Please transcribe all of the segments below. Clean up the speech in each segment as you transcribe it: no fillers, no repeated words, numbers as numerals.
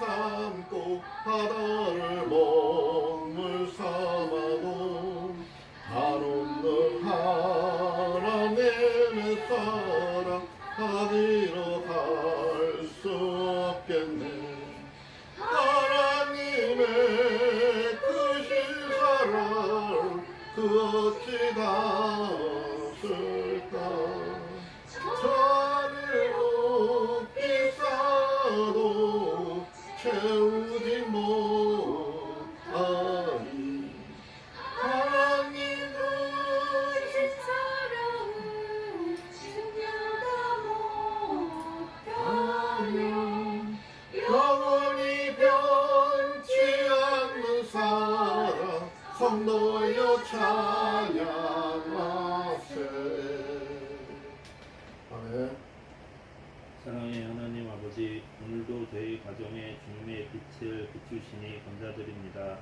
삼고 바다를 먹물 삼아도 한없는 하나님의 사랑 가지러 갈 수 없겠네. 하나님의 크신 사랑 그 어찌 닿았을까. 저를 높이 쌓아도 채우지 못하리. 하나님 크신 사랑은 증명다 못하며 영원히 변치 않는 사랑 성도여 찬양하세. 아멘. 사랑의 하나님 아버지, 오늘도 저희 가정에 주님의 빛을 비추시니 감사드립니다.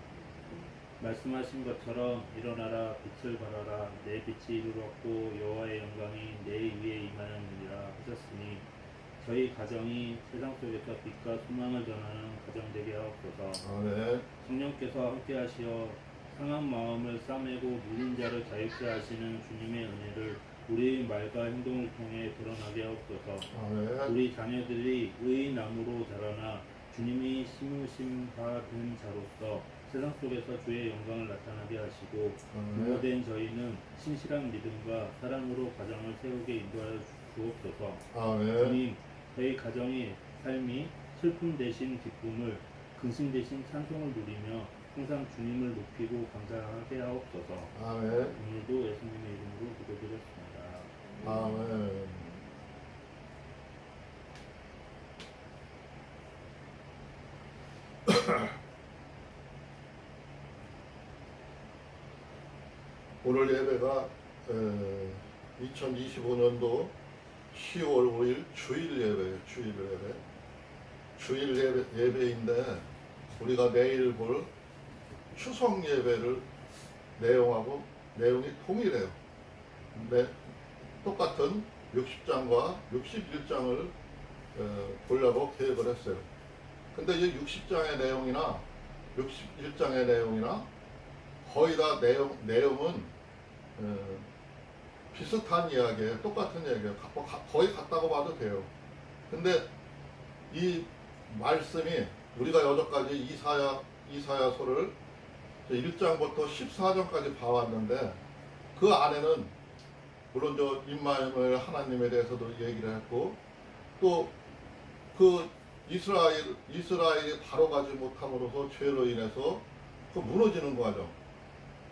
말씀하신 것처럼 일어나라 빛을 발하라 내 빛이 이르렀고 여호와의 영광이 내 위에 임하였느니라 하셨으니 저희 가정이 세상 속에서 빛과 소망을 전하는 가정 되게 하옵소서. 아멘. 성령께서 함께 하시어 상한 마음을 싸매고 물린 자를 자유케 하시는 주님의 은혜를 우리의 말과 행동을 통해 드러나게 하옵소서. 아멘. 우리 자녀들이 의인 나무로 자라나 주님이 심으신 바 된 자로서 세상 속에서 주의 영광을 나타나게 하시고 부모된 저희는 신실한 믿음과 사랑으로 가정을 세우게 인도하여 주옵소서. 아멘. 주님, 저희 가정의 삶이 슬픔 대신 기쁨을, 근심 대신 찬송을 누리며 항상 주님을 높이고 감사하게 하옵소서. 아멘. 오늘도 예수님의 이름으로 기도드렸습니다. 아멘. 오늘 예배가 2025년도 10월 5일 주일 예배예요. 주일 예배인데 우리가 내일 볼 추석 예배를 내용이 동일해요. 근데 똑같은 60장과 61장을 보려고 계획을 했어요. 근데 이 60장의 내용이나 61장의 내용이나 거의 다 내용은 비슷한 이야기예요. 똑같은 이야기예요. 거의 같다고 봐도 돼요. 근데 이 말씀이 우리가 여태까지 이사야서를 1장부터 14장까지 봐왔는데 그 안에는 물론 저 임마누엘 하나님에 대해서도 얘기를 했고 또 그 이스라엘이 바로 가지 못함으로써 죄로 인해서 그 무너지는 과정,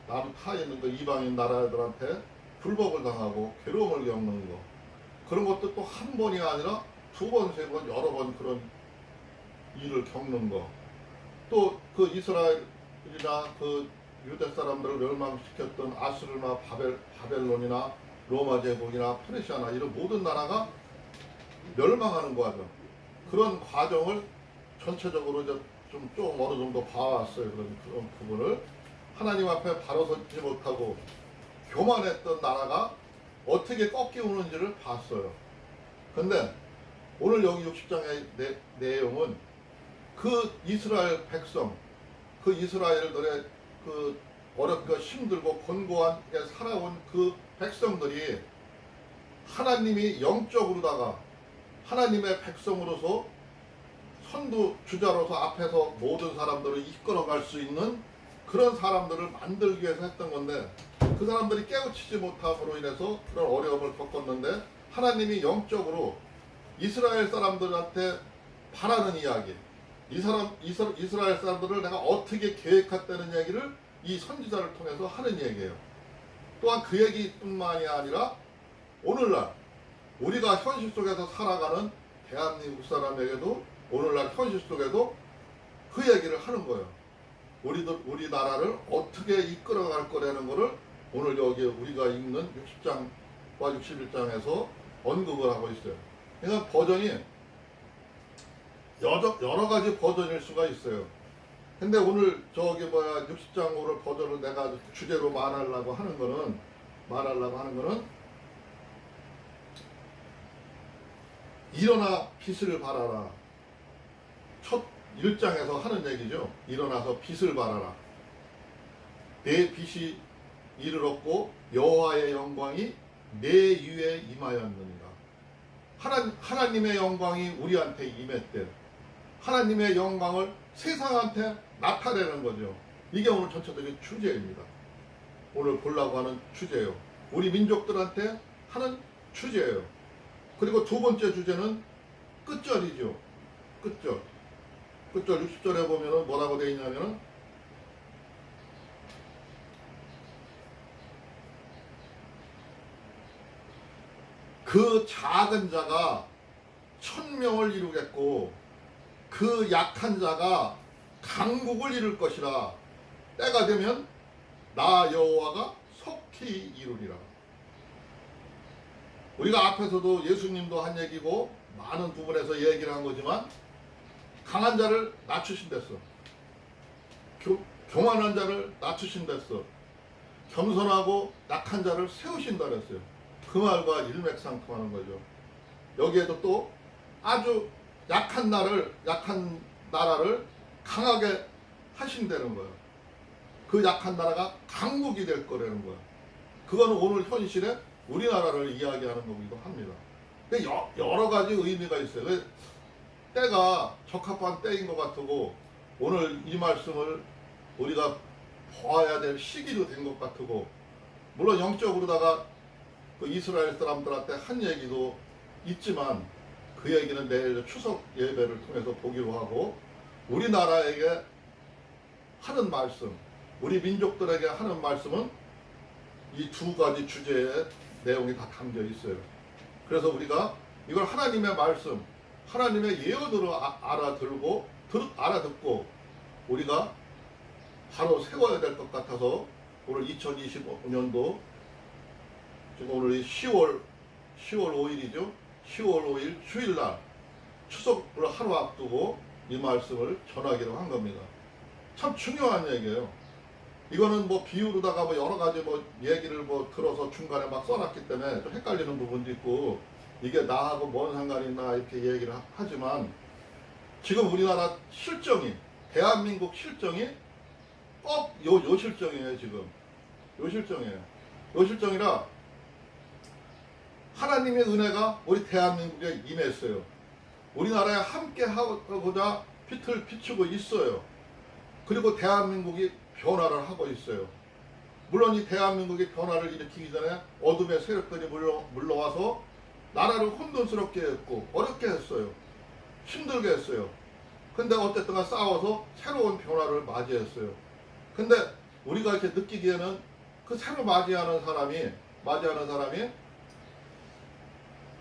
나도 타 있는 그 이방인 나라들한테 불법을 당하고 괴로움을 겪는 거, 그런 것도 또 한 번이 아니라 두 번, 세 번, 여러 번 그런 일을 겪는 거, 또 그 이스라엘이나 그 유대 사람들을 멸망시켰던 아수르나 바벨론이나 로마 제국이나 페르시아나 이런 모든 나라가 멸망하는 과정, 그런 과정을 전체적으로 좀 어느 정도 봐왔어요. 그런 부분을 하나님 앞에 바로 서지 못하고 교만했던 나라가 어떻게 꺾이오는지를 봤어요. 근데 오늘 여기 60장의 내용은 그 이스라엘 백성, 그 이스라엘들의 그 어렵고 힘들고 곤고하게 살아온 그 백성들이 하나님이 영적으로다가 하나님의 백성으로서 선두 주자로서 앞에서 모든 사람들을 이끌어갈 수 있는 그런 사람들을 만들기 위해서 했던 건데 그 사람들이 깨우치지 못함으로 인해서 그런 어려움을 겪었는데 하나님이 영적으로 이스라엘 사람들한테 바라는 이야기, 이스라엘 사람들을 내가 어떻게 계획했다는 얘기를 이 선지자를 통해서 하는 얘기예요. 또한 그 얘기뿐만이 아니라 오늘날 우리가 현실 속에서 살아가는 대한민국 사람에게도 오늘날 현실 속에도 그 얘기를 하는 거예요. 우리나라를 어떻게 이끌어갈 거라는 거를 오늘 여기 우리가 읽는 60장과 61장에서 언급을 하고 있어요. 그러니까 버전이 여러 가지 버전일 수가 있어요. 근데 오늘 60장 오늘 버전을 내가 주제로 말하려고 하는 거는 일어나 빛을 발하라. 첫 1장에서 하는 얘기죠. 일어나서 빛을 발하라. 내 빛이 이르렀고 여호와의 영광이 내 위에 임하였느니라. 하나님의 영광이 우리한테 임했대. 하나님의 영광을 세상한테 나타내는 거죠. 이게 오늘 전체적인 주제입니다. 오늘 보려고 하는 주제예요. 우리 민족들한테 하는 주제예요. 그리고 두 번째 주제는 끝절이죠. 끝절. 끝절 60절에 보면은 뭐라고 되어 있냐면은 그 작은 자가 1000명을 이루겠고 그 약한 자가 강국을 이룰 것이라. 때가 되면 나 여호와가 속히 이루리라. 우리가 앞에서도 예수님도 한 얘기고 많은 부분에서 얘기를 한 거지만 강한 자를 낮추신댔어. 교만한 자를 낮추신댔어. 겸손하고 약한 자를 세우신다 그랬어요. 그 말과 일맥상통하는 거죠. 여기에도 또 아주 약한 나라를 강하게 하신다는 거예요. 그 약한 나라가 강국이 될 거라는 거예요. 그거는 오늘 현실에 우리나라를 이야기하는 거기도 합니다. 여러 가지 의미가 있어요. 때가 적합한 때인 것 같고 오늘 이 말씀을 우리가 보아야 될 시기도 된 것 같고, 물론 영적으로다가 그 이스라엘 사람들한테 한 얘기도 있지만 그 얘기는 내일 추석 예배를 통해서 보기로 하고, 우리나라에게 하는 말씀, 우리 민족들에게 하는 말씀은 이 두 가지 주제의 내용이 다 담겨 있어요. 그래서 우리가 이걸 하나님의 말씀, 하나님의 예언으로 알아듣고 우리가 바로 세워야 될 것 같아서 오늘 2025년도 지금 오늘 10월 5일이죠. 10월 5일 주일날 추석을 하루 앞두고 이 말씀을 전하기로 한 겁니다. 참 중요한 얘기예요. 이거는 뭐 비유로다가 뭐 여러 가지 뭐 얘기를 뭐 들어서 중간에 막 써놨기 때문에 좀 헷갈리는 부분도 있고, 이게 나하고 뭔 상관이 있나 이렇게 얘기를 하지만, 지금 우리나라 실정이, 대한민국 실정이 꼭 요 실정이에요. 지금 요 실정이에요. 요 실정이라 하나님의 은혜가 우리 대한민국에 임했어요. 우리나라에 함께 하고자 빛을 비추고 있어요. 그리고 대한민국이 변화를 하고 있어요. 물론 이 대한민국이 변화를 일으키기 전에 어둠의 세력들이 물러와서 나라를 혼돈스럽게 했고 어렵게 했어요. 힘들게 했어요. 근데 어쨌든 싸워서 새로운 변화를 맞이했어요. 근데 우리가 이렇게 느끼기에는 그 새로 맞이하는 사람이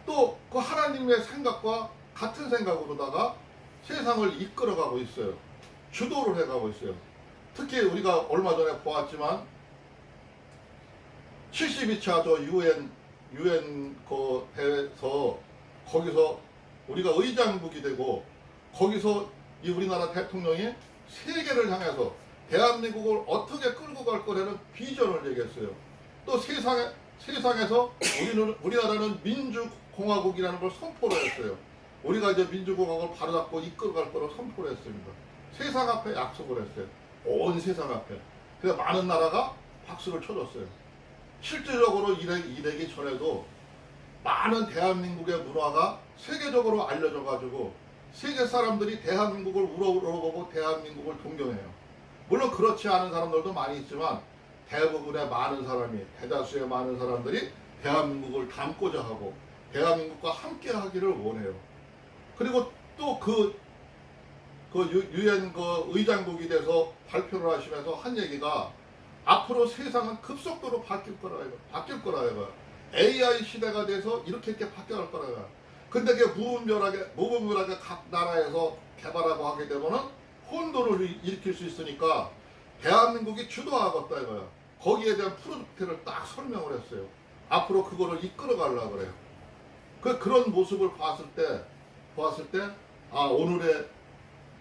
또 그 하나님의 생각과 같은 생각으로다가 세상을 이끌어가고 있어요. 주도를 해가고 있어요. 특히 우리가 얼마 전에 보았지만 72차 저 UN 그 대회에서 거기서 우리가 의장국이 되고 거기서 이 우리나라 대통령이 세계를 향해서 대한민국을 어떻게 끌고 갈 거라는 비전을 얘기했어요. 또 세상에서 우리나라는 민주공화국이라는 걸 선포를 했어요. 우리가 이제 민주공화국을 바로잡고 이끌어갈 거로 선포를 했습니다. 세상 앞에 약속을 했어요. 온 세상 앞에. 그래서 많은 나라가 박수를 쳐줬어요. 실질적으로 이래기 전에도 많은 대한민국의 문화가 세계적으로 알려져 가지고 세계 사람들이 대한민국을 우러러보고 대한민국을 동경해요. 물론 그렇지 않은 사람들도 많이 있지만 대부분의 대다수의 많은 사람들이 대한민국을 닮고자 하고 대한민국과 함께 하기를 원해요. 그리고 또 UN 의장국이 돼서 발표를 하시면서 한 얘기가 앞으로 세상은 급속도로 바뀔 거라요. AI 시대가 돼서 이렇게 바뀌어갈 거라요. 근데 그게 무분별하게 각 나라에서 개발하고 하게 되면은 혼돈을 일으킬 수 있으니까 대한민국이 주도하겠다 이거야. 거기에 대한 프로젝트를 딱 설명을 했어요. 앞으로 그거를 이끌어 가려고 그래요. 그런 모습을 봤을 때 오늘의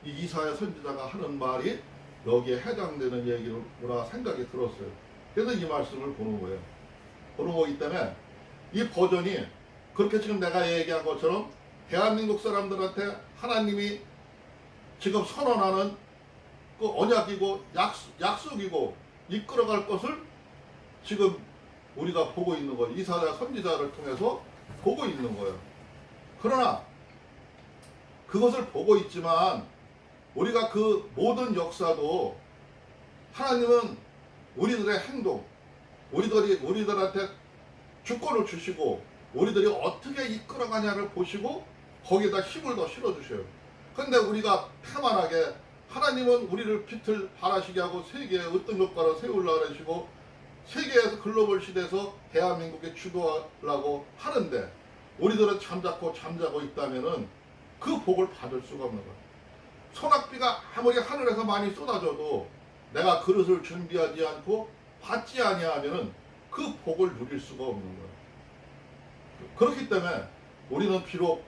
이 이사야 선지자가 하는 말이 여기에 해당되는 얘기구나 생각이 들었어요. 그래서 이 말씀을 보는 거예요. 보는 거기 때문에 이 버전이 그렇게 지금 내가 얘기한 것처럼 대한민국 사람들한테 하나님이 지금 선언하는 그 언약이고 약속이고 이끌어갈 것을 지금 우리가 보고 있는 거예요. 이사야 선지자를 통해서 보고 있는 거예요. 그러나 그것을 보고 있지만 우리가 그 모든 역사도 하나님은 우리들의 행동, 우리들한테 주권을 주시고 우리들이 어떻게 이끌어가냐를 보시고 거기에다 힘을 더 실어주셔요. 근데 우리가 태만하게 하나님은 우리를 빛을 발하시게 하고 세계에 어떤 효과를 세우려고 하시고 세계에서 글로벌 시대에서 대한민국에 주도하려고 하는데 우리들은 잠자고 있다면은 그 복을 받을 수가 없는 거예요. 소낙비가 아무리 하늘에서 많이 쏟아져도 내가 그릇을 준비하지 않고 받지 아니하면은 그 복을 누릴 수가 없는 거예요. 그렇기 때문에 우리는 비록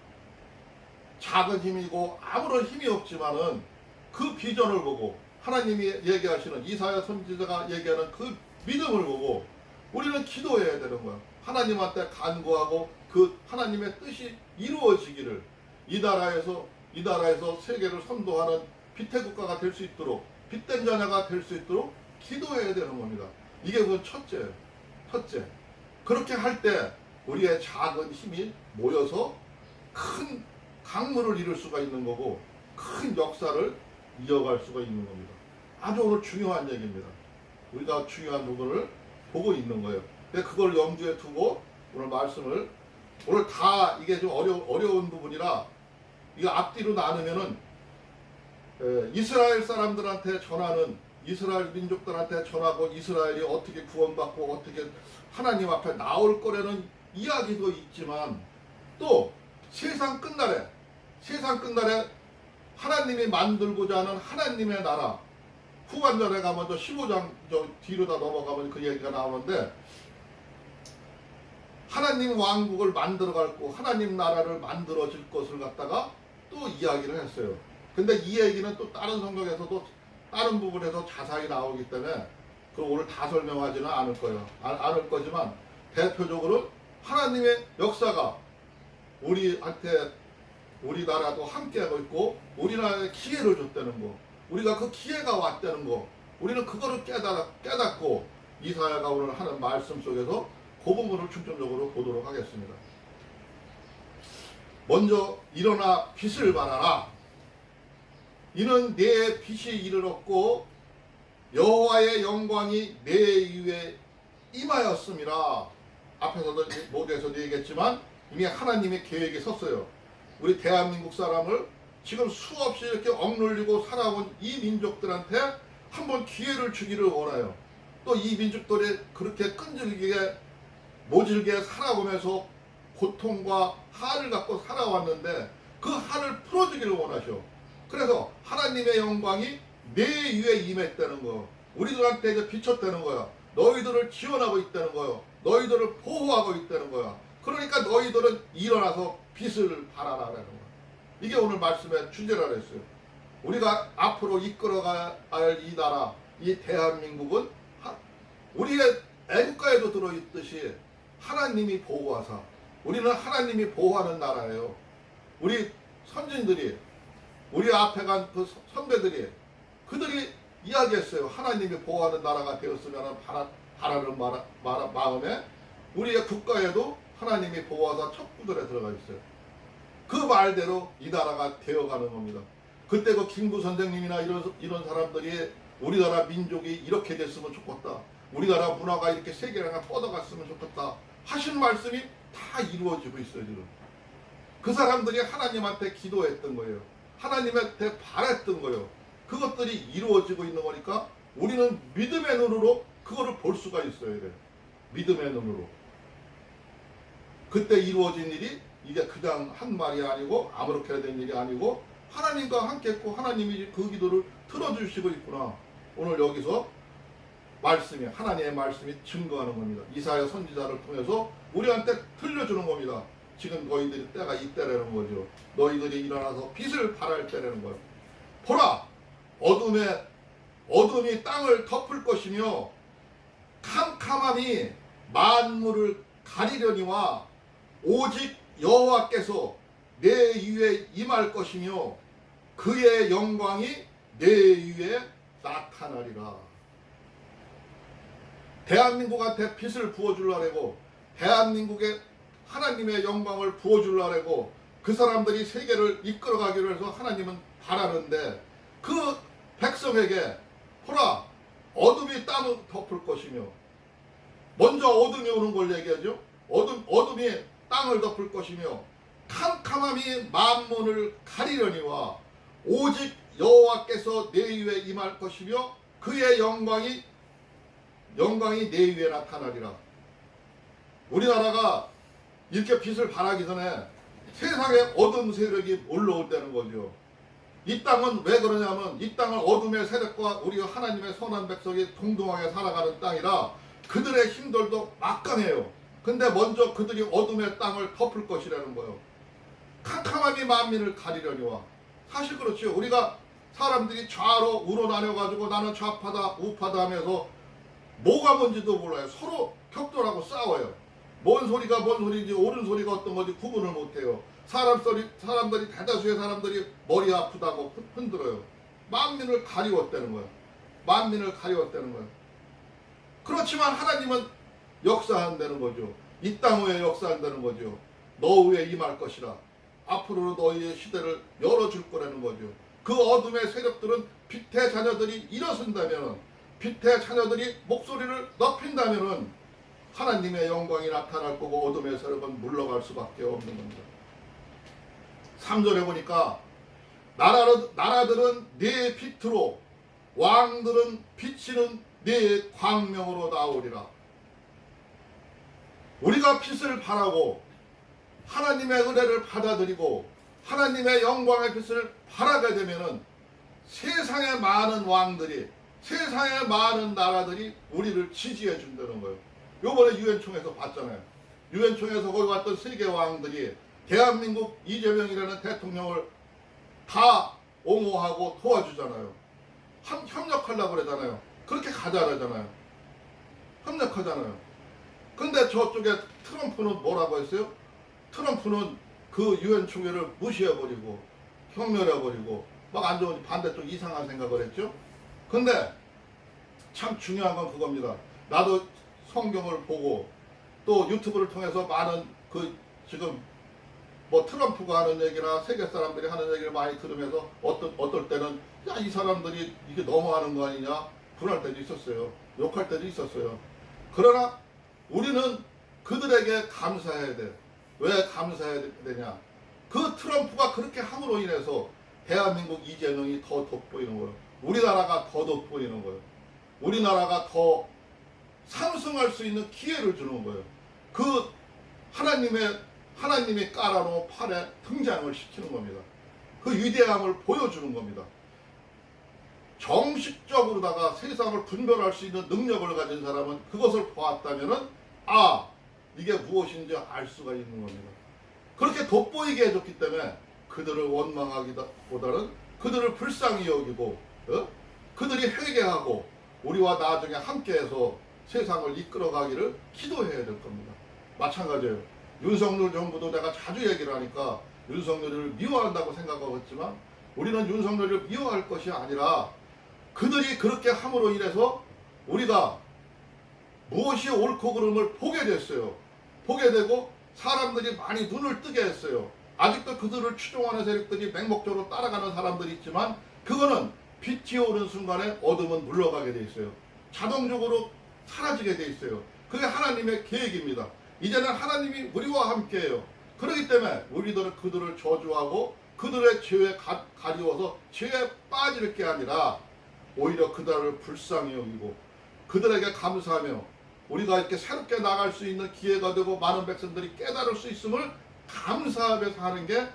작은 힘이고 아무런 힘이 없지만은 그 비전을 보고 하나님이 얘기하시는 이사야 선지자가 얘기하는 그 믿음을 보고 우리는 기도해야 되는 거야. 하나님한테 간구하고 그 하나님의 뜻이 이루어지기를 이 나라에서 세계를 선도하는 빛의 국가가 될 수 있도록 빛된 자녀가 될 수 있도록 기도해야 되는 겁니다. 이게 그 첫째예요. 첫째. 그렇게 할 때 우리의 작은 힘이 모여서 큰 강물을 이룰 수가 있는 거고 큰 역사를 이어갈 수가 있는 겁니다. 아주 오늘 중요한 얘기입니다. 우리가 중요한 부분을 보고 있는 거예요. 근데 그걸 염두에 두고 오늘 말씀을 오늘 다 이게 좀 어려운 부분이라 이거 앞뒤로 나누면은 이스라엘 사람들한테 전하는 이스라엘 민족들한테 전하고 이스라엘이 어떻게 구원받고 어떻게 하나님 앞에 나올 거라는 이야기도 있지만 또 세상 끝날에 하나님이 만들고자 하는 하나님의 나라 후반전에 가면 저 15장 저 뒤로다 넘어가면 그 얘기가 나오는데 하나님 왕국을 만들어갈 거 하나님 나라를 만들어질 것을 갖다가 또 이야기를 했어요. 근데 이 얘기는 또 다른 성경에서도 다른 부분에서 자세히 나오기 때문에 그럼 오늘 다 설명하지는 않을 거예요. 않을 거지만 대표적으로 하나님의 역사가 우리한테 우리나라도 함께하고 있고 우리나라에 기회를 줬다는 거 우리가 그 기회가 왔다는 거 우리는 그거를 깨닫고 이사야가 오늘 하는 말씀 속에서 그 부분을 중점적으로 보도록 하겠습니다. 먼저 일어나 빛을 발하라. 이는 내 빛이 이르렀고 여호와의 영광이 내 위에 임하였음이라. 앞에서도 모두에서도 얘기했지만 이미 하나님의 계획이 섰어요. 우리 대한민국 사람을 지금 수없이 이렇게 억눌리고 살아온 이 민족들한테 한번 기회를 주기를 원해요. 또 이 민족들이 그렇게 끈질기게 모질게 살아오면서 고통과 한을 갖고 살아왔는데 그 한을 풀어주기를 원하셔. 그래서 하나님의 영광이 내 위에 임했다는 거 우리들한테 이제 비쳤다는 거야. 너희들을 지원하고 있다는 거예요. 너희들을 보호하고 있다는 거야. 그러니까 너희들은 일어나서 빛을 발하라라는 거야. 이게 오늘 말씀의 주제라 그랬어요. 우리가 앞으로 이끌어가야 할 이 나라, 이 대한민국은 우리의 애국가에도 들어있듯이 하나님이 보호하사 우리는 하나님이 보호하는 나라예요. 우리 선진들이 우리 앞에 간 그 선배들이 그들이 이야기했어요. 하나님이 보호하는 나라가 되었으면 바라는 마음에 우리의 국가에도 하나님이 보호하사 첩구들에 들어가 있어요. 그 말대로 이 나라가 되어가는 겁니다. 그때 그 김구 선생님이나 이런 사람들이 우리나라 민족이 이렇게 됐으면 좋겠다. 우리나라 문화가 이렇게 세계를 하나 뻗어갔으면 좋겠다. 하신 말씀이 다 이루어지고 있어요. 지금. 그 사람들이 하나님한테 기도했던 거예요. 하나님한테 바랬던 거예요. 그것들이 이루어지고 있는 거니까 우리는 믿음의 눈으로 그거를 볼 수가 있어요. 이래. 믿음의 눈으로. 그때 이루어진 일이 이게 그냥 한 말이 아니고 아무렇게나 된 일이 아니고 하나님과 함께 했고 하나님이 그 기도를 들어주시고 있구나. 오늘 여기서 말씀이 하나님의 말씀이 증거하는 겁니다. 이사야 선지자를 통해서 우리한테 들려주는 겁니다. 지금 너희들이 때가 이때라는 거죠. 너희들이 일어나서 빛을 발할 때라는 거예요. 보라! 어둠이 땅을 덮을 것이며 캄캄함이 만물을 가리려니와 오직 여호와께서 내 위에 임할 것이며 그의 영광이 내 위에 나타나리라. 대한민국한테 빛을 부어주려고, 대한민국에 하나님의 영광을 부어주려고 그 사람들이 세계를 이끌어가기로 해서 하나님은 바라는데, 그 백성에게 보라, 어둠이 땅을 덮을 것이며, 먼저 어둠이 오는 걸 얘기하죠. 어둠이 땅을 덮을 것이며 캄캄함이 만문을 가리려니와 오직 여호와께서 내 위에 임할 것이며 그의 영광이 내 위에 나타나리라. 우리나라가 이렇게 빛을 발하기 전에 세상에 어둠 세력이 올라온다는 거죠. 이 땅은 왜 그러냐면, 이 땅은 어둠의 세력과 우리 하나님의 선한 백성이 동등하게 살아가는 땅이라 그들의 힘들도 막강해요. 근데 먼저 그들이 어둠의 땅을 덮을 것이라는 거예요. 캄캄함이 만민을 가리려니와. 사실 그렇죠. 우리가 사람들이 좌로 우로 나뉘어가지고 나는 좌파다 우파다 하면서 뭐가 뭔지도 몰라요. 서로 격돌하고 싸워요. 뭔 소리가 뭔 소리인지 옳은 소리가 어떤 건지 구분을 못해요. 사람들이 대다수의 사람들이 머리 아프다고 흔들어요. 만민을 가리웠다는 거예요. 만민을 가리웠다는 거예요. 그렇지만 하나님은 역사한다는 거죠. 이 땅 위에 역사한다는 거죠. 너 위에 임할 것이라. 앞으로는 너희의 시대를 열어줄 거라는 거죠. 그 어둠의 세력들은 빛의 자녀들이 일어선다면, 빛의 자녀들이 목소리를 높인다면 하나님의 영광이 나타날 거고 어둠의 세력은 물러갈 수밖에 없는 겁니다. 3절에 보니까 나라들은 네 빛으로, 왕들은 비치는 네 광명으로 나오리라. 우리가 빛을 발하고 하나님의 은혜를 받아들이고 하나님의 영광의 빛을 발하게 되면은 세상의 많은 왕들이, 세상의 많은 나라들이 우리를 지지해 준다는 거예요. 요번에 유엔총에서 봤잖아요. 유엔총에서 거기 왔던 세계 왕들이 대한민국 이재명이라는 대통령을 다 옹호하고 도와주잖아요. 협력하려고 그러잖아요. 그렇게 가자 그러잖아요. 협력하잖아요. 근데 저쪽에 트럼프는 뭐라고 했어요? 트럼프는 그 유엔 총회를 무시해버리고 경멸해버리고 막 안 좋은 반대쪽 이상한 생각을 했죠. 근데 참 중요한 건 그겁니다. 나도 성경을 보고 또 유튜브를 통해서 많은 그 지금 뭐 트럼프가 하는 얘기나 세계 사람들이 하는 얘기를 많이 들으면서 어떨 때는 야, 이 사람들이 이게 너무하는 거 아니냐 그럴 때도 있었어요. 욕할 때도 있었어요. 그러나 우리는 그들에게 감사해야 돼. 왜 감사해야 되냐? 그 트럼프가 그렇게 함으로 인해서 대한민국 이재명이 더 돋보이는 거예요. 우리나라가 더 돋보이는 거예요. 우리나라가 더 상승할 수 있는 기회를 주는 거예요. 그 하나님이 깔아놓은 팔에 등장을 시키는 겁니다. 그 위대함을 보여주는 겁니다. 정식적으로다가 세상을 분별할 수 있는 능력을 가진 사람은 그것을 보았다면은 이게 무엇인지 알 수가 있는 겁니다. 그렇게 돋보이게 해줬기 때문에 그들을 원망하기보다는 그들을 불쌍히 여기고 그들이 회개하고 우리와 나중에 함께해서 세상을 이끌어가기를 기도해야 될 겁니다. 마찬가지예요. 윤석열 정부도 내가 자주 얘기를 하니까 윤석열을 미워한다고 생각하고 있지만 우리는 윤석열을 미워할 것이 아니라 그들이 그렇게 함으로 인해서 우리가 무엇이 옳고 그름을 보게 됐어요. 보게 되고 사람들이 많이 눈을 뜨게 했어요. 아직도 그들을 추종하는 세력들이 맹목적으로 따라가는 사람들이 있지만 그거는 빛이 오는 순간에 어둠은 물러가게 돼 있어요. 자동적으로 사라지게 돼 있어요. 그게 하나님의 계획입니다. 이제는 하나님이 우리와 함께해요. 그렇기 때문에 우리들은 그들을 저주하고 그들의 죄에 가리워서 죄에 빠질 게 아니라 오히려 그들을 불쌍히 여기고 그들에게 감사하며 우리가 이렇게 새롭게 나갈 수 있는 기회가 되고 많은 백성들이 깨달을 수 있음을 감사하면서 하는 게,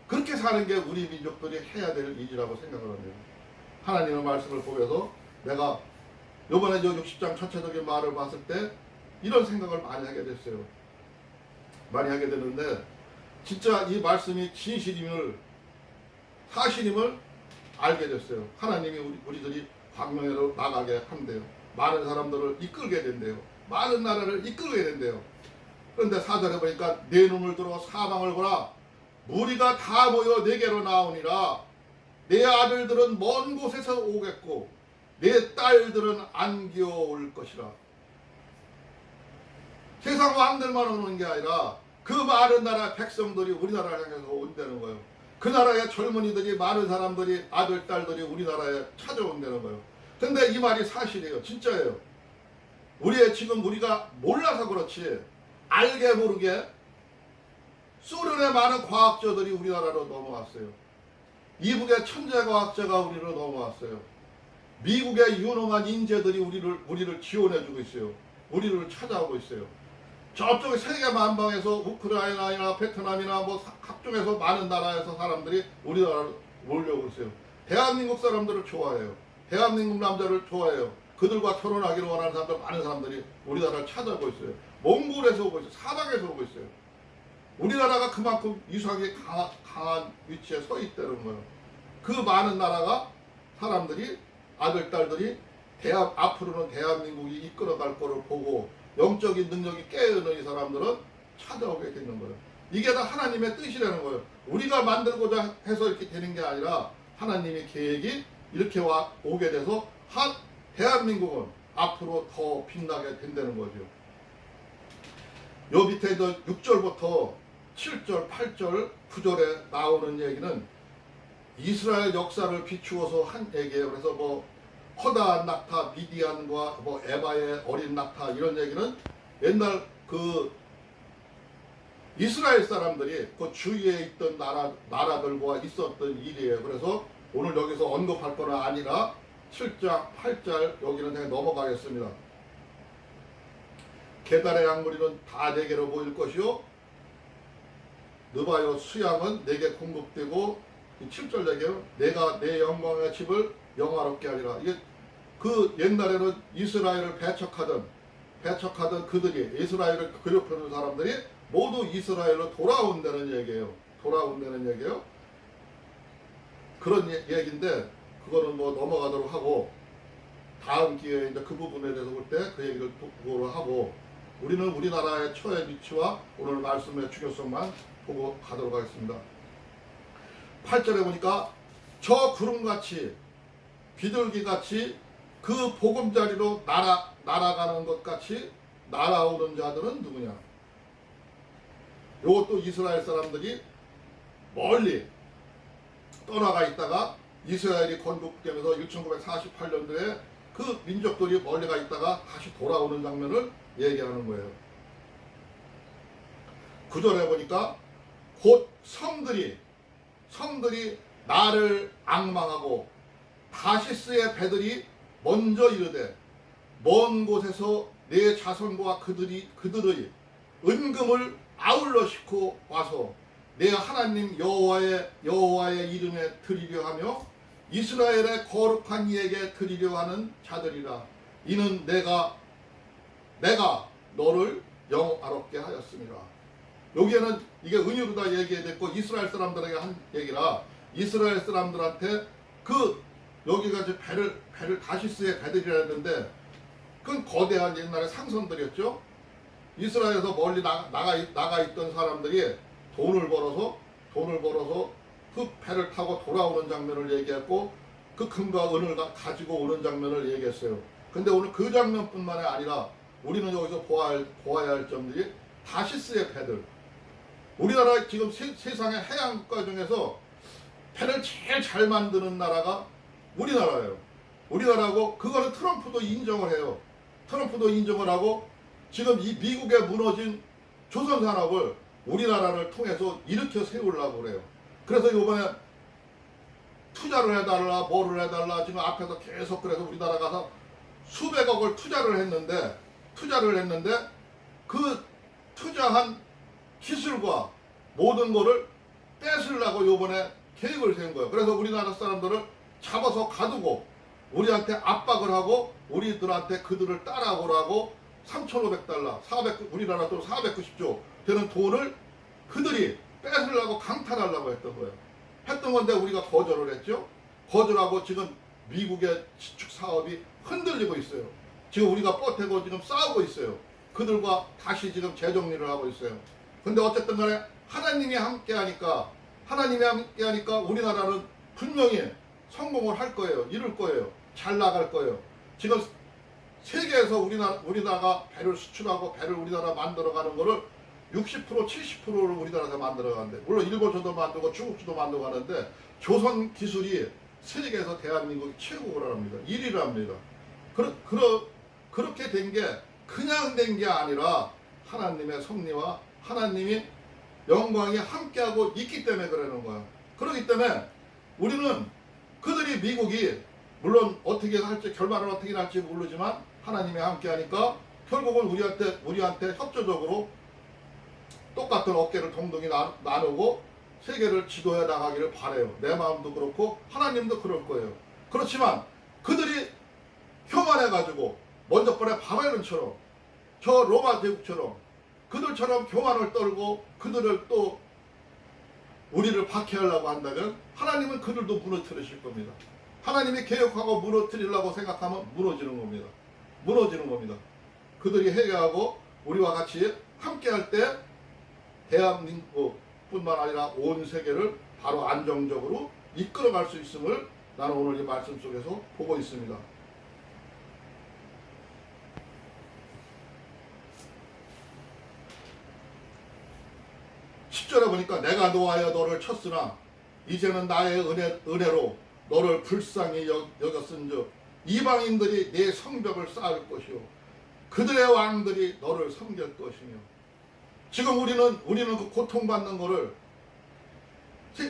그렇게 사는 게 우리 민족들이 해야 될 일이라고 생각을 합니다. 하나님의 말씀을 보면서 내가 이번에 60장 전체적인 말을 봤을 때 이런 생각을 많이 하게 됐어요. 많이 하게 되는데 진짜 이 말씀이 진실임을, 사실임을 알게 됐어요. 하나님이 우리들이 광명으로 나가게 한대요. 많은 사람들을 이끌게 된대요. 많은 나라를 이끌게 된대요. 그런데 4절에 보니까 내 눈을 들어 사방을 보라. 무리가 다 모여 내게로 나오니라. 내 아들들은 먼 곳에서 오겠고 내 딸들은 안겨 올 것이라. 세상 왕들만 오는 게 아니라 그 많은 나라 백성들이 우리나라를 향해서 온다는 거예요. 그 나라의 젊은이들이, 많은 사람들이, 아들, 딸들이 우리나라에 찾아온다는 거예요. 근데 이 말이 사실이에요. 진짜예요. 지금 우리가 몰라서 그렇지, 알게 모르게 소련의 많은 과학자들이 우리나라로 넘어왔어요. 이북의 천재과학자가 우리로 넘어왔어요. 미국의 유능한 인재들이 우리를 지원해주고 있어요. 우리를 찾아오고 있어요. 저쪽에 세계 만방에서 우크라이나나 베트남이나 뭐 각종에서 많은 나라에서 사람들이 우리나라로 몰려오고 있어요. 대한민국 사람들을 좋아해요. 대한민국 남자를 좋아해요. 그들과 결혼하기를 원하는 사람들, 많은 사람들이 우리나라를 찾아오고 있어요. 몽골에서 오고 있어요. 사방에서 오고 있어요. 우리나라가 그만큼 위상이 강한 위치에 서 있다는 거예요. 그 많은 나라가 사람들이, 아들, 딸들이 앞으로는 대한민국이 이끌어갈 거를 보고 영적인 능력이 깨어있는 이 사람들은 찾아오게 되는 거예요. 이게 다 하나님의 뜻이라는 거예요. 우리가 만들고자 해서 이렇게 되는 게 아니라 하나님의 계획이 이렇게 오게 돼서 대한민국은 앞으로 더 빛나게 된다는 거죠. 요 밑에 6절부터 7절, 8절, 9절에 나오는 얘기는 이스라엘 역사를 비추어서 한 얘기예요. 그래서 뭐 허다한 낙타, 미디안과 뭐 에바의 어린 낙타, 이런 얘기는 옛날 그 이스라엘 사람들이 그 주위에 있던 나라들과 있었던 일이에요. 그래서 오늘 여기서 언급할 거는 아니라 7장, 8절 여기는 그냥 넘어가겠습니다. 계달의 양무리는 다 내게로 모일 것이요 느바요 수양은 내게 공급되고, 7절 얘기예요. 내가 내 영광의 집을 영화롭게 하리라. 이게 그 옛날에는 이스라엘을 배척하던 그들이, 이스라엘을 괴롭히는 사람들이 모두 이스라엘로 돌아온다는 얘기예요. 그런 얘기인데 그거는 뭐 넘어가도록 하고, 다음 기회에 이제 그 부분에 대해서 볼 때 그 얘기를 보고 하고, 우리는 우리나라의 처해 위치와 오늘 말씀의 중요성만 보고 가도록 하겠습니다. 8절에 보니까 저 구름같이 비둘기같이 그 보금자리로 날아가는 것 같이 날아오는 자들은 누구냐? 이것도 이스라엘 사람들이 멀리 떠나가 있다가 이스라엘이 건국되면서 1948년도에 그 민족들이 멀리 가 있다가 다시 돌아오는 장면을 얘기하는 거예요. 9절에 보니까 곧 성들이 나를 앙망하고 다시스의 배들이 먼저 이르되 먼 곳에서 내 자손과 그들의 은금을 아울러 싣고 와서 내 하나님 여호와의 이름에 드리려 하며 이스라엘의 거룩한 이에게 드리려 하는 자들이라. 이는 내가 너를 영화롭게 하였습니다. 여기에는 이게 은유로다 얘기했고 이스라엘 사람들에게 한 얘기라, 이스라엘 사람들한테 여기가 이제 배를 다시스의 배들이라 했는데 그건 거대한 옛날의 상선들이었죠. 이스라엘에서 멀리 나가 있던 사람들이 돈을 벌어서 그 배를 타고 돌아오는 장면을 얘기했고, 그 금과 은을 가지고 오는 장면을 얘기했어요. 근데 오늘 그 장면뿐만 아니라 우리는 여기서 보아야 할 점들이 다시스의 배들. 우리나라 지금 세상의 해양 국가 중에서 배를 제일 잘 만드는 나라가 우리나라예요. 우리나라고, 그거는 트럼프도 인정을 해요. 트럼프도 인정을 하고 지금 이 미국에 무너진 조선 산업을 우리나라를 통해서 일으켜 세우려고 그래요. 그래서 이번에 투자를 해달라, 뭐를 해달라, 지금 앞에서 계속 그래서 우리나라 가서 수백억을 투자를 했는데 그 투자한 기술과 모든 거를 뺏으려고 이번에 계획을 세운 거예요. 그래서 우리나라 사람들을 잡아서 가두고 우리한테 압박을 하고 우리들한테 그들을 따라오라고 3,500달러, 우리나라 돈 490조 되는 돈을 그들이 뺏으려고 강탈하려고 했던 거예요. 했던 건데 우리가 거절을 했죠. 거절하고 지금 미국의 지축 사업이 흔들리고 있어요. 지금 우리가 버티고 지금 싸우고 있어요. 그들과 다시 지금 재정리를 하고 있어요. 근데 어쨌든 간에 하나님이 함께 하니까 우리나라는 분명히 성공을 할 거예요. 이룰 거예요. 잘 나갈 거예요. 지금 세계에서 우리나라가 배를 수출하고 배를 우리나라 만들어가는 거를 60% 70%를 우리나라에서 만들어가는데, 물론 일본서도 만들고 중국서도 만들고 하는데, 조선 기술이 세계에서 대한민국이 최고라합니다. 1위랍니다. 그렇게 된 게 그냥 된 게 아니라 하나님의 섭리와 하나님이 영광이 함께하고 있기 때문에 그러는 거야. 그렇기 때문에 우리는 그들이 미국이 물론 어떻게 할지 결말은 어떻게 날지 모르지만 하나님이 함께하니까 결국은 우리한테 협조적으로 똑같은 어깨를 동동이 나누고 세계를 지도해 나가기를 바라요. 내 마음도 그렇고 하나님도 그럴 거예요. 그렇지만 그들이 교만해가지고 먼저 번에 바벨론처럼 저 로마 제국처럼 그들처럼 교만을 떨고 그들을 또 우리를 박해하려고 한다면 하나님은 그들도 무너뜨리실 겁니다. 하나님이 개혁하고 무너뜨리려고 생각하면 무너지는 겁니다. 무너지는 겁니다. 그들이 회개하고 우리와 같이 함께할 때 대한민국뿐만 아니라 온 세계를 바로 안정적으로 이끌어갈 수 있음을 나는 오늘 이 말씀 속에서 보고 있습니다. 10절에 보니까 내가 노하여 너를 쳤으나 이제는 나의 은혜로 너를 불쌍히 여겼은즉 이방인들이 내 성벽을 쌓을 것이요 그들의 왕들이 너를 섬길 것이며. 지금 우리는 그 고통받는 거를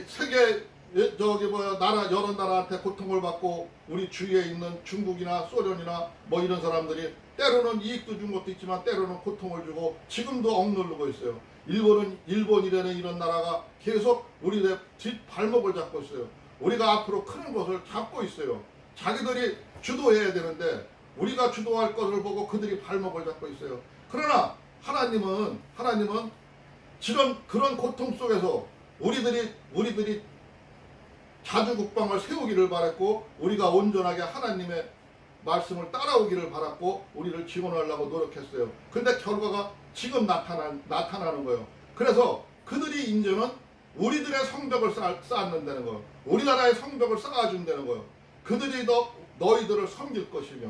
세계 여러 나라한테 고통을 받고 우리 주위에 있는 중국이나 소련이나 뭐 이런 사람들이 때로는 이익도 준 것도 있지만 때로는 고통을 주고 지금도 억누르고 있어요. 일본이라는 이런 나라가 계속 우리의 뒷발목을 잡고 있어요. 우리가 앞으로 크는 것을 잡고 있어요. 자기들이 주도해야 되는데 우리가 주도할 것을 보고 그들이 발목을 잡고 있어요. 그러나 하나님은 그런 고통 속에서 우리들이 자주 국방을 세우기를 바랐고 우리가 온전하게 하나님의 말씀을 따라오기를 바랐고 우리를 지원하려고 노력했어요. 근데 결과가 지금 나타나는 거예요. 그래서 그들이 이제는 우리들의 성벽을 쌓는다는 거예요. 우리나라의 성벽을 쌓아준다는 거예요. 그들이 너희들을 섬길 것이며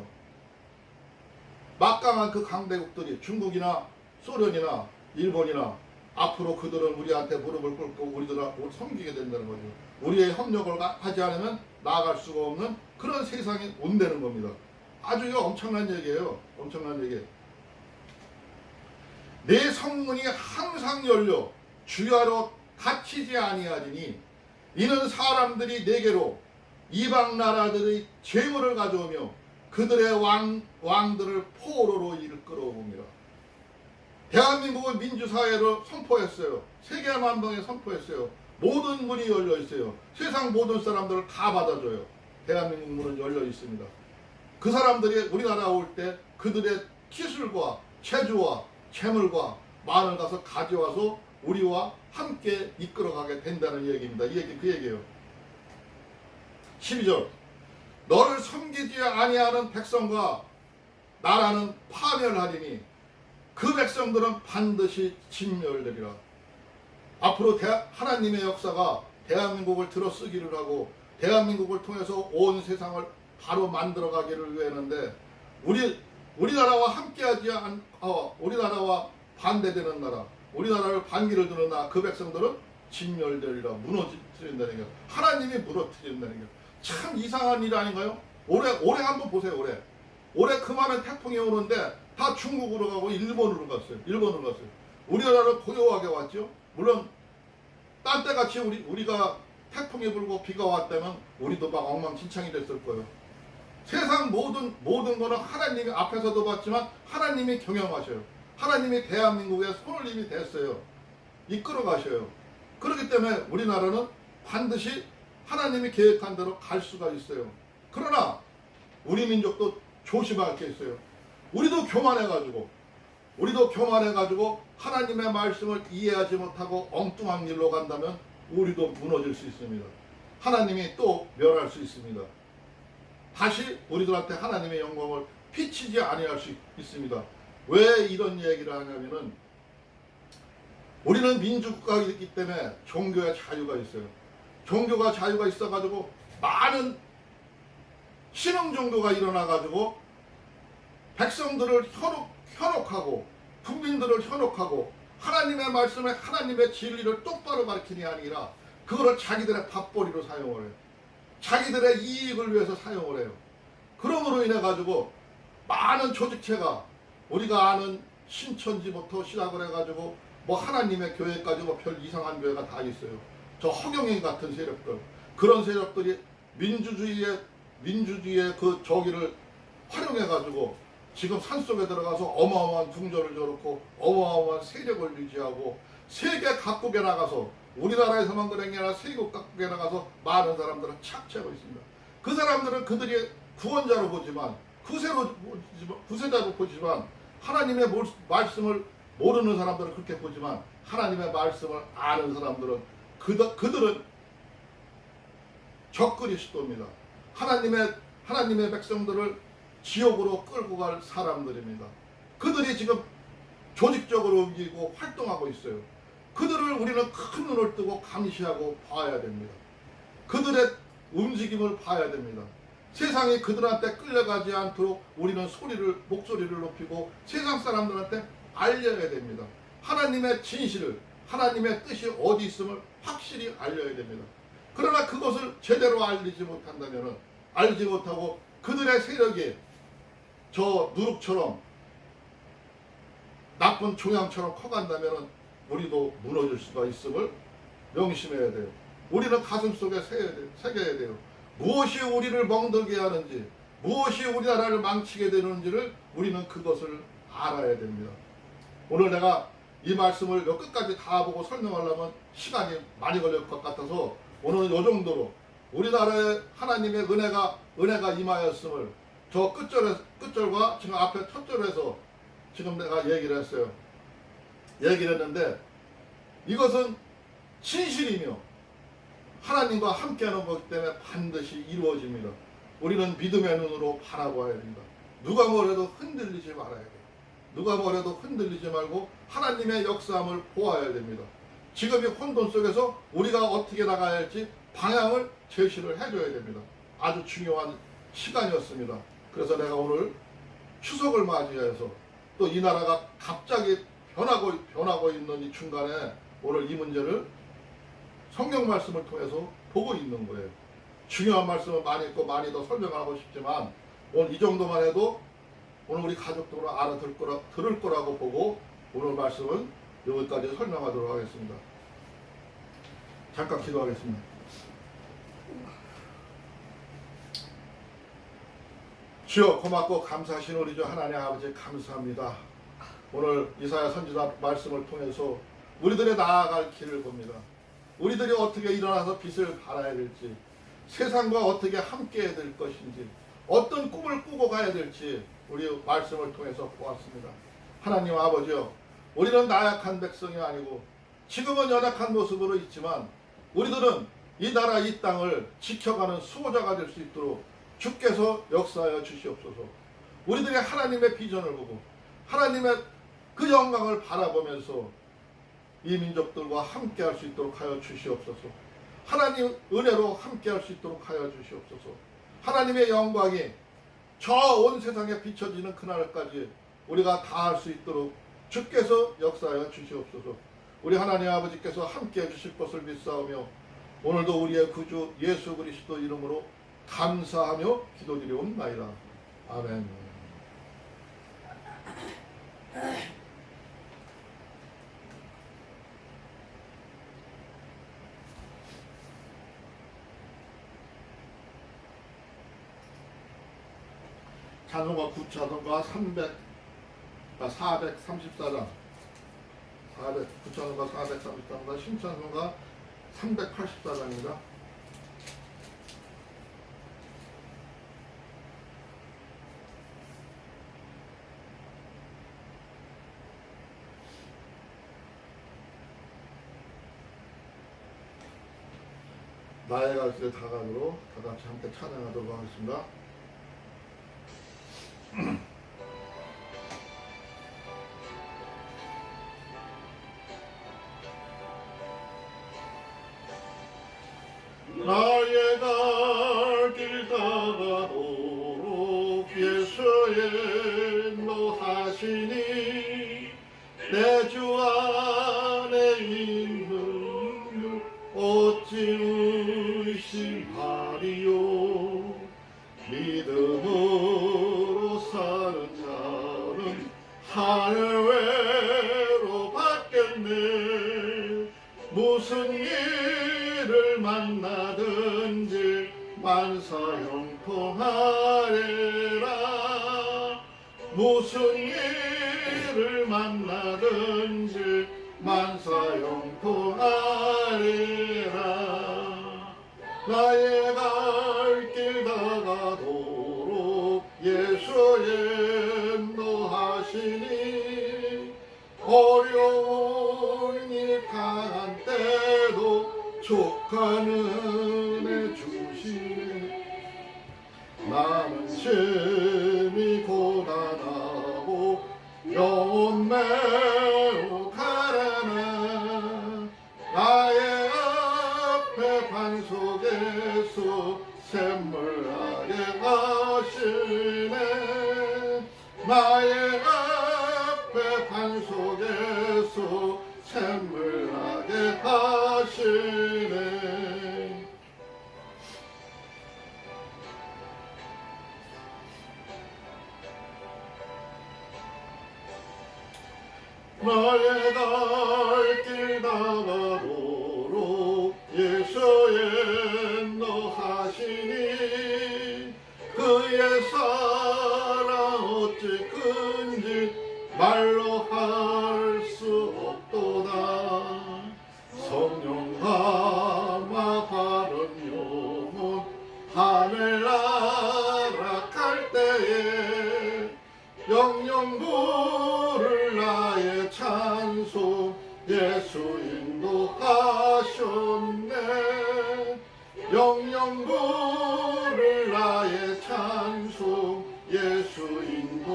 막강한 그 강대국들이 중국이나 소련이나 일본이나 앞으로 그들은 우리한테 무릎을 꿇고 우리들을 섬기게 된다는 거죠. 우리의 협력을 하지 않으면 나아갈 수가 없는 그런 세상이 온다는 겁니다. 아주 엄청난 얘기예요. 엄청난 얘기. 내 성문이 항상 열려 주야로 닫히지 아니하리니 이는 사람들이 내게로 이방 나라들의 재물을 가져오며 그들의 왕들을 포로로 이끌어옵니다. 대한민국은 민주사회를 선포했어요. 세계 만방에 선포했어요. 모든 문이 열려 있어요. 세상 모든 사람들을 다 받아줘요. 대한민국 문은 열려 있습니다. 그 사람들이 우리나라 올 때 그들의 기술과 재주와 재물과 만을 가서 가져와서 우리와 함께 이끌어가게 된다는 얘기입니다. 이 얘기 그 얘기예요. 12절 너를 섬기지 아니하는 백성과 나라는 파멸하리니 그 백성들은 반드시 진멸되리라. 앞으로 하나님의 역사가 대한민국을 들어쓰기를 하고 대한민국을 통해서 온 세상을 바로 만들어가기를 위하는데 우리나라와 함께하지 우리나라와 반대되는 나라, 우리나라를 반기를 드는 나라, 그 백성들은 진멸되리라. 무너뜨린다는 게 하나님이 무너뜨린다는 게 참 이상한 일 아닌가요? 올해 한번 보세요. 올해 그 많은 태풍이 오는데 다 중국으로 가고 일본으로 갔어요. 우리나라를 고요하게 왔죠. 물론 딴 때같이 우리가 태풍이 불고 비가 왔다면 우리도 막 엉망진창이 됐을 거예요. 세상 모든 거는 하나님이 앞에서도 봤지만 하나님이 경영하셔요. 하나님이 대한민국에 손을 이미 댔어요. 이끌어 가셔요. 그렇기 때문에 우리나라는 반드시 하나님이 계획한 대로 갈 수가 있어요. 그러나 우리 민족도 조심할 게 있어요. 우리도 교만해가지고 하나님의 말씀을 이해하지 못하고 엉뚱한 길로 간다면 우리도 무너질 수 있습니다. 하나님이 또 멸할 수 있습니다. 다시 우리들한테 하나님의 영광을 비치지 아니할 수 있습니다. 왜 이런 얘기를 하냐면은 우리는 민주국가이기 때문에 종교의 자유가 있어요. 종교가 자유가 있어가지고 많은 신흥 종교가 일어나가지고 백성들을 현혹하고 국민들을 현혹하고 하나님의 말씀에 하나님의 진리를 똑바로 가르치니 아니라 그거를 자기들의 밥벌이로 사용을 해요. 자기들의 이익을 위해서 사용을 해요. 그러므로 인해 가지고 많은 조직체가 우리가 아는 신천지부터 시작을 해가지고 뭐 하나님의 교회까지 뭐 별 이상한 교회가 다 있어요. 저 허경영 같은 세력들, 그런 세력들이 민주주의의 그 저기를 활용해가지고 지금 산속에 들어가서 어마어마한 궁전을 저렇고 어마어마한 세력을 유지하고 세계 각국에 나가서 우리나라에서만 그런 게 아니라 세계 각국에 나가서 많은 사람들을 착취하고 있습니다. 그 사람들은 그들이 구원자로 보지만 구세자로 보지만 하나님의 말씀을 모르는 사람들은 그렇게 보지만 하나님의 말씀을 아는 사람들은 그들은 적그리스도입니다. 하나님의 백성들을 지옥으로 끌고 갈 사람들입니다. 그들이 지금 조직적으로 움직이고 활동하고 있어요. 그들을 우리는 큰 눈을 뜨고 감시하고 봐야 됩니다. 그들의 움직임을 봐야 됩니다. 세상이 그들한테 끌려가지 않도록 우리는 목소리를 높이고 세상 사람들한테 알려야 됩니다. 하나님의 진실을, 하나님의 뜻이 어디 있음을 확실히 알려야 됩니다. 그러나 그것을 제대로 알지 못하고 그들의 세력이 저 누룩처럼 나쁜 종양처럼 커간다면 우리도 무너질 수가 있음을 명심해야 돼요. 우리는 가슴속에 새겨야 돼요. 무엇이 우리를 멍들게 하는지, 무엇이 우리나라를 망치게 되는지를 우리는 그것을 알아야 됩니다. 오늘 내가 이 말씀을 끝까지 다 보고 설명하려면 시간이 많이 걸릴 것 같아서 오늘 이 정도로 우리나라에 하나님의 은혜가 임하였음을 저 끝절과 지금 앞에 첫 절에서 지금 내가 얘기를 했어요. 얘기를 했는데 이것은 진실이며 하나님과 함께하는 것이기 때문에 반드시 이루어집니다. 우리는 믿음의 눈으로 바라봐야 됩니다. 누가 뭐래도 흔들리지 말아야 돼요. 누가 뭐래도 흔들리지 말고 하나님의 역사함을 보아야 됩니다. 지금 이 혼돈 속에서 우리가 어떻게 나가야 할지 방향을 제시를 해줘야 됩니다. 아주 중요한 시간이었습니다. 그래서 내가 오늘 추석을 맞이해서 또 이 나라가 갑자기 변하고 있는 이 중간에 오늘 이 문제를 성경 말씀을 통해서 보고 있는 거예요. 중요한 말씀은 많이 있고 많이 더 설명하고 싶지만 오늘 이 정도만 해도 오늘 우리 가족들로 들을 거라고 보고 오늘 말씀은 여기까지 설명하도록 하겠습니다. 잠깐 기도하겠습니다. 주여 고맙고 감사하신 우리 주 하나님 아버지 감사합니다. 오늘 이사야 선지자 말씀을 통해서 우리들의 나아갈 길을 봅니다. 우리들이 어떻게 일어나서 빛을 발해야 될지, 세상과 어떻게 함께해야 될 것인지, 어떤 꿈을 꾸고 가야 될지 우리 말씀을 통해서 보았습니다. 하나님 아버지요, 우리는 나약한 백성이 아니고 지금은 연약한 모습으로 있지만 우리들은 이 나라 이 땅을 지켜가는 수호자가 될 수 있도록 주께서 역사하여 주시옵소서. 우리들이 하나님의 비전을 보고 하나님의 그 영광을 바라보면서 이 민족들과 함께 할 수 있도록 하여 주시옵소서. 하나님 은혜로 함께 할 수 있도록 하여 주시옵소서. 하나님의 영광이 저 온 세상에 비춰지는 그날까지 우리가 다 할 수 있도록 주께서 역사하여 주시옵소서. 우리 하나님 아버지께서 함께 해주실 것을 믿사오며 오늘도 우리의 구주 예수 그리스도 이름으로 감사하며 기도드리옵나이다. 아멘. 찬송가 9찬송가 434장 9찬송가 434장과 신찬송가 384장입니다. 나의 갈 길에 다가도록 다 같이 함께 찬양하도록 하겠습니다. 예수의 인도하시니 내 주 안에 있는 어찌 의심하리요. 믿음으로 사는 자는 하늘외로 받겠네. 무슨 일을 만나든지 만사형통하리라. 무슨 일을 만나든지 만사형통하리라. 나의 갈 길 다가도록 예수의 인도하시니 어려운 일 강한 때도 족한 은혜 주시네. 나는 심히 고단하고 영혼 매우 가라나. 나의 앞에 반석에서 샘물나게 하시네. 나의 앞에 반석에서 샘물나게 하시네. 나의 갈 길 다가도록 예수의 인도하시니 그의 사랑 어찌 큰지 말로 할 수 없도다. 성령 감화 바른 영혼 하늘 나라 갈 때에 영영 부를 나의 찬송 예수 인도하셨네. 영영 부를 나의 찬송 예수 인도하셨네.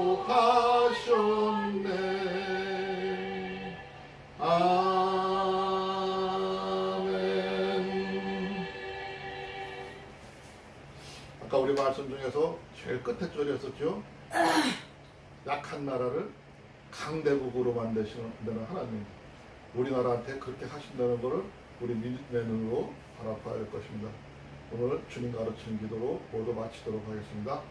아멘. 아까 우리 말씀 중에서 제일 끝에 줄이었었죠. 약한 나라를 강대국으로 만드시는 하나님, 우리나라한테 그렇게 하신다는 것을 우리 믿음의 눈으로 바라봐야 할 것입니다. 오늘 주님 가르치는 기도로 모두 마치도록 하겠습니다.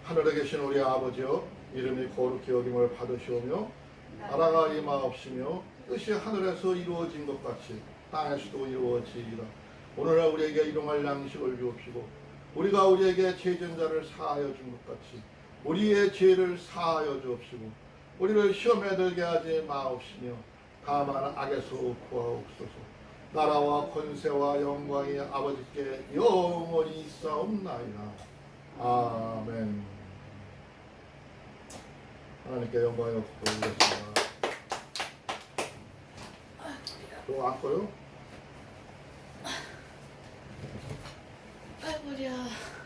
하늘에 계신 우리 아버지여, 이름이 거룩히 여김을 받으시오며 나라가 임하옵시며 뜻이 하늘에서 이루어진 것 같이 땅에서도 이루어지리라. 오늘날 우리에게 일용할 양식을 주옵시고 우리가 우리에게 죄진 자를 사하여 준 것 같이 우리의 죄를 사하여 주옵시고 우리를 시험에 들게 하지 마옵시며 다만 악에서 구하옵소서. 나라와 권세와 영광이 아버지께 영원히 있사옵나이다. 아멘. 하나님께 영광을 돌리겠습니다. 또 앉고요. 아이고야.